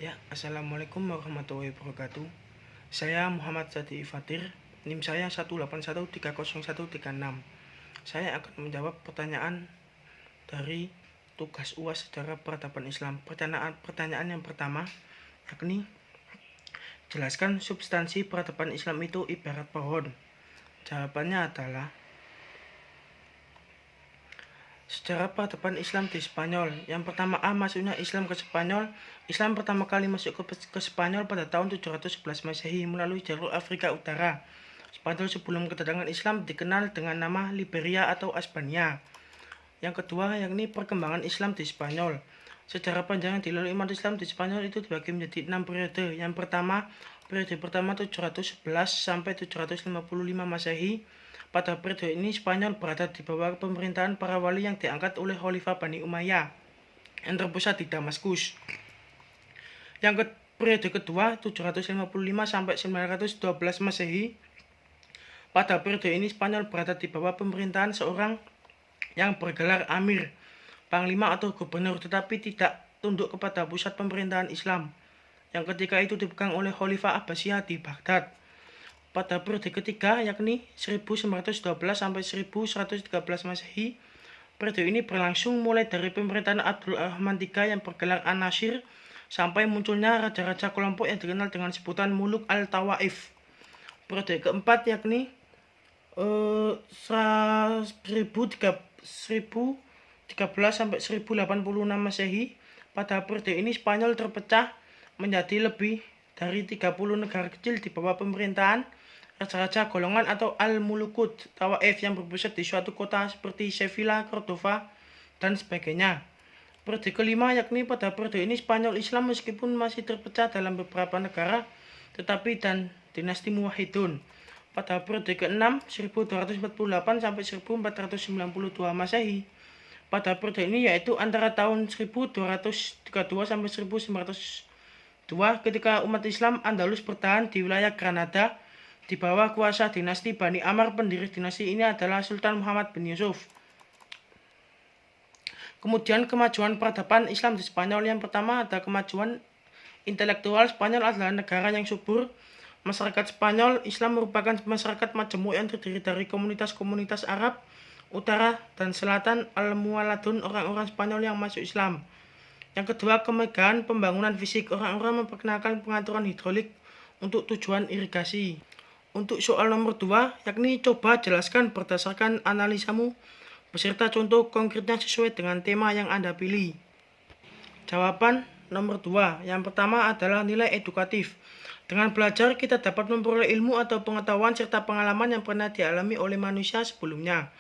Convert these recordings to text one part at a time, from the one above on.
Ya, Assalamualaikum warahmatullahi wabarakatuh. Saya Muhammad Zati Fatir, NIM saya 181301336. Saya akan menjawab pertanyaan dari tugas UAS sejarah peradaban Islam. Pertanyaan yang pertama, yakni jelaskan substansi peradaban Islam itu ibarat pohon. Jawabannya adalah sejarah peradaban Islam di Spanyol. Yang pertama, masuknya Islam ke Spanyol. Islam pertama kali masuk ke Spanyol pada tahun 711 Masehi melalui jalur Afrika Utara. Spanyol sebelum kedatangan Islam dikenal dengan nama Liberia atau Hispania. Yang kedua, yakni perkembangan Islam di Spanyol. Sejarah panjang yang dilalui umat Islam di Spanyol itu dibagi menjadi 6 periode. Yang pertama, periode pertama 711 sampai 755 Masehi. Pada periode ini Spanyol berada di bawah pemerintahan para wali yang diangkat oleh Khalifah Bani Umayyah yang terpusat di Damaskus. Yang periode kedua 755 sampai 912 Masehi. Pada periode ini Spanyol berada di bawah pemerintahan seorang yang bergelar Amir, Panglima atau Gubernur, tetapi tidak tunduk kepada pusat pemerintahan Islam. Yang ketiga itu dipegang oleh Khalifah Abbasiyah di Baghdad. Pada periode ketiga, yakni 1912 sampai 1113 Masehi, periode ini berlangsung mulai dari pemerintahan Abdul Rahman III yang bergelar An-Nasir sampai munculnya raja-raja kelompok yang dikenal dengan sebutan Muluk al-Tawaif. Periode keempat yakni 1013 sampai 1086 Masehi. Pada periode ini Spanyol terpecah menjadi lebih dari 30 negara kecil di bawah pemerintahan raja-raja golongan atau Al-Mulukut Tawaif yang berpusat di suatu kota seperti Sevilla, Cordova, dan sebagainya. Periode kelima yakni pada periode ini Spanyol Islam meskipun masih terpecah dalam beberapa negara, tetapi dan dinasti Muwahhidun. Pada periode ke-6 1248 sampai 1492 Masehi. Pada periode ini yaitu antara tahun 1232 sampai 1902 ketika umat Islam Andalus bertahan di wilayah Granada di bawah kuasa dinasti Bani Amr. Pendiri dinasti ini adalah Sultan Muhammad bin Yusuf. Kemudian kemajuan peradaban Islam di Spanyol. Yang pertama ada kemajuan intelektual. Spanyol adalah negara yang subur. Masyarakat Spanyol Islam merupakan masyarakat majemuk yang terdiri dari komunitas-komunitas Arab, Utara dan Selatan, al-Muwaladun, orang-orang Spanyol yang masuk Islam. Yang kedua, kemegahan pembangunan fisik. Orang-orang memperkenalkan pengaturan hidrolik untuk tujuan irigasi. Untuk soal nomor 2, yakni coba jelaskan berdasarkan analisamu beserta contoh konkretnya sesuai dengan tema yang Anda pilih. Jawaban nomor 2. Yang pertama adalah nilai edukatif. Dengan belajar kita dapat memperoleh ilmu atau pengetahuan serta pengalaman yang pernah dialami oleh manusia sebelumnya.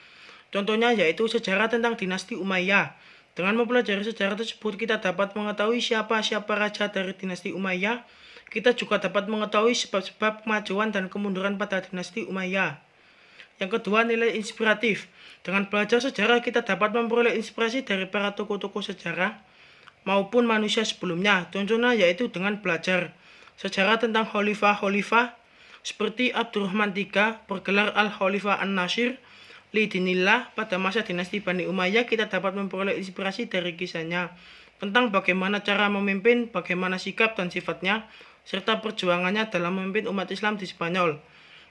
Contohnya yaitu sejarah tentang dinasti Umayyah. Dengan mempelajari sejarah tersebut kita dapat mengetahui siapa-siapa raja dari dinasti Umayyah. Kita juga dapat mengetahui sebab-sebab kemajuan dan kemunduran pada dinasti Umayyah. Yang kedua, nilai inspiratif. Dengan belajar sejarah kita dapat memperoleh inspirasi dari para tokoh-tokoh sejarah maupun manusia sebelumnya. Contohnya yaitu dengan belajar sejarah tentang khalifah-khalifah seperti Abdurrahman III bergelar Al-Khalifah An-Nasir Lidinillah. Pada masa dinasti Bani Umayyah kita dapat memperoleh inspirasi dari kisahnya tentang bagaimana cara memimpin, bagaimana sikap dan sifatnya, serta perjuangannya dalam memimpin umat Islam di Spanyol.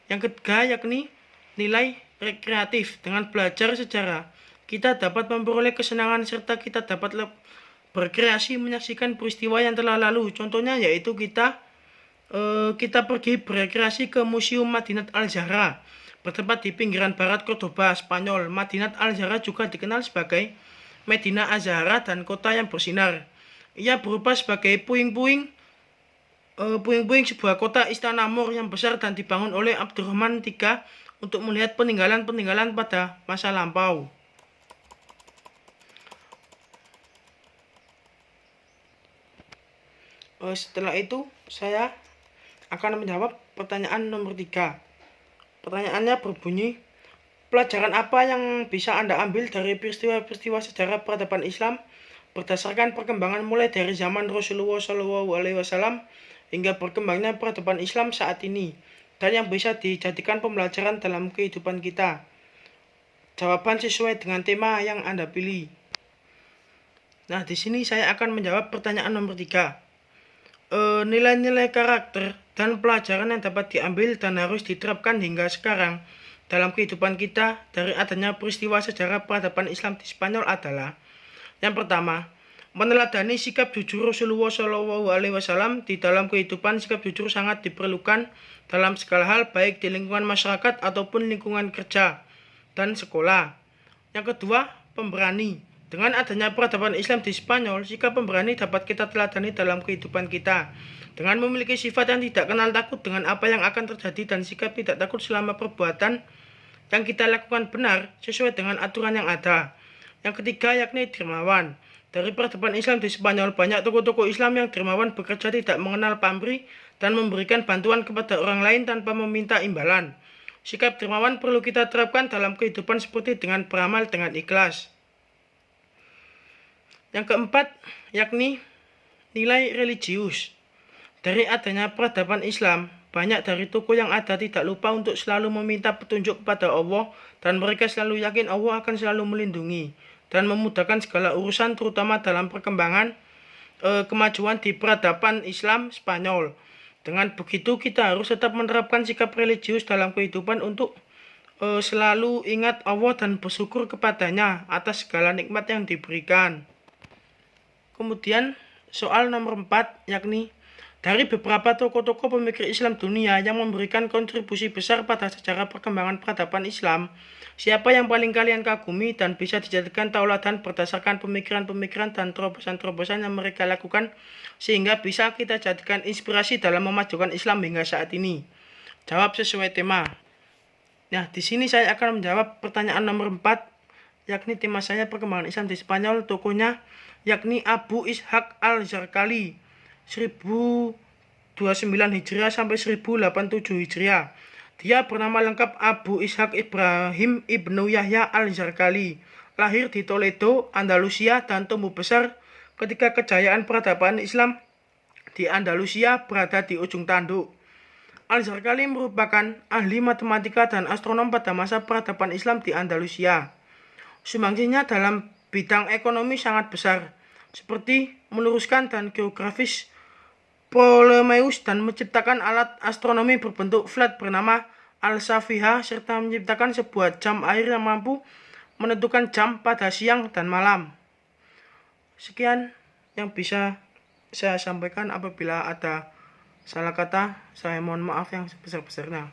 Yang ketiga yakni nilai rekreatif. Dengan belajar sejarah kita dapat memperoleh kesenangan serta kita dapat berkreasi menyaksikan peristiwa yang telah lalu. Contohnya yaitu kita pergi berrekreasi ke Museum Madinat Al-Zahra bertempat di pinggiran barat Cordoba, Spanyol. Madinat Al-Zahra juga dikenal sebagai Medina Az-Zahra dan kota yang bersinar. Ia berupa sebagai puing-puing sebuah kota istana mur yang besar dan dibangun oleh Abdurrahman III untuk melihat peninggalan-peninggalan pada masa lampau. Setelah itu saya akan menjawab pertanyaan nomor 3. Pertanyaannya berbunyi, pelajaran apa yang bisa Anda ambil dari peristiwa-peristiwa sejarah peradaban Islam berdasarkan perkembangan mulai dari zaman Rasulullah SAW hingga berkembangnya peradaban Islam saat ini, dan yang bisa dijadikan pembelajaran dalam kehidupan kita? Jawaban sesuai dengan tema yang Anda pilih. Nah, di sini saya akan menjawab pertanyaan nomor 3. nilai-nilai karakter dan pelajaran yang dapat diambil dan harus diterapkan hingga sekarang dalam kehidupan kita dari adanya peristiwa sejarah peradaban Islam di Spanyol adalah: yang pertama, meneladani sikap jujur Rasulullah SAW di dalam kehidupan. Sikap jujur sangat diperlukan dalam segala hal, baik di lingkungan masyarakat ataupun lingkungan kerja dan sekolah. Yang kedua, pemberani. Dengan adanya peradaban Islam di Spanyol, sikap pemberani dapat kita teladani dalam kehidupan kita. Dengan memiliki sifat yang tidak kenal takut dengan apa yang akan terjadi dan sikap tidak takut selama perbuatan yang kita lakukan benar sesuai dengan aturan yang ada. Yang ketiga, yakni dermawan. Dari peradaban Islam di Spanyol, banyak tokoh-tokoh Islam yang dermawan, bekerja tidak mengenal pamrih dan memberikan bantuan kepada orang lain tanpa meminta imbalan. Sikap dermawan perlu kita terapkan dalam kehidupan seperti dengan beramal dengan ikhlas. Yang keempat, yakni nilai religius. Dari adanya peradaban Islam, banyak dari tokoh yang ada tidak lupa untuk selalu meminta petunjuk kepada Allah, dan mereka selalu yakin Allah akan selalu melindungi dan memudahkan segala urusan, terutama dalam perkembangan kemajuan di peradaban Islam Spanyol. Dengan begitu, kita harus tetap menerapkan sikap religius dalam kehidupan untuk selalu ingat Allah dan bersyukur kepadanya atas segala nikmat yang diberikan. Kemudian soal nomor 4, yakni dari beberapa tokoh-tokoh pemikir Islam dunia yang memberikan kontribusi besar pada sejarah perkembangan peradaban Islam, siapa yang paling kalian kagumi dan bisa dijadikan tauladan berdasarkan pemikiran-pemikiran dan terobosan-terobosan yang mereka lakukan, sehingga bisa kita jadikan inspirasi dalam memajukan Islam hingga saat ini? Jawab sesuai tema. Nah, di sini saya akan menjawab pertanyaan nomor 4, yakni tema saya perkembangan Islam di Spanyol. Tokohnya yakni Abu Ishaq al-Zarqali, 1029 Hijriah sampai 1087 Hijriah. Dia bernama lengkap Abu Ishaq Ibrahim Ibnu Yahya al-Zarqali. Lahir di Toledo, Andalusia, dan tumbuh besar ketika kejayaan peradaban Islam di Andalusia berada di ujung tanduk. Al-Zarqali merupakan ahli matematika dan astronom pada masa peradaban Islam di Andalusia. Sumbangsihnya dalam bidang ekonomi sangat besar, seperti meluruskan dan geografis Ptolemeus dan menciptakan alat astronomi berbentuk flat bernama Al-Safiha, serta menciptakan sebuah jam air yang mampu menentukan jam pada siang dan malam. Sekian yang bisa saya sampaikan. Apabila ada salah kata, saya mohon maaf yang sebesar-besarnya.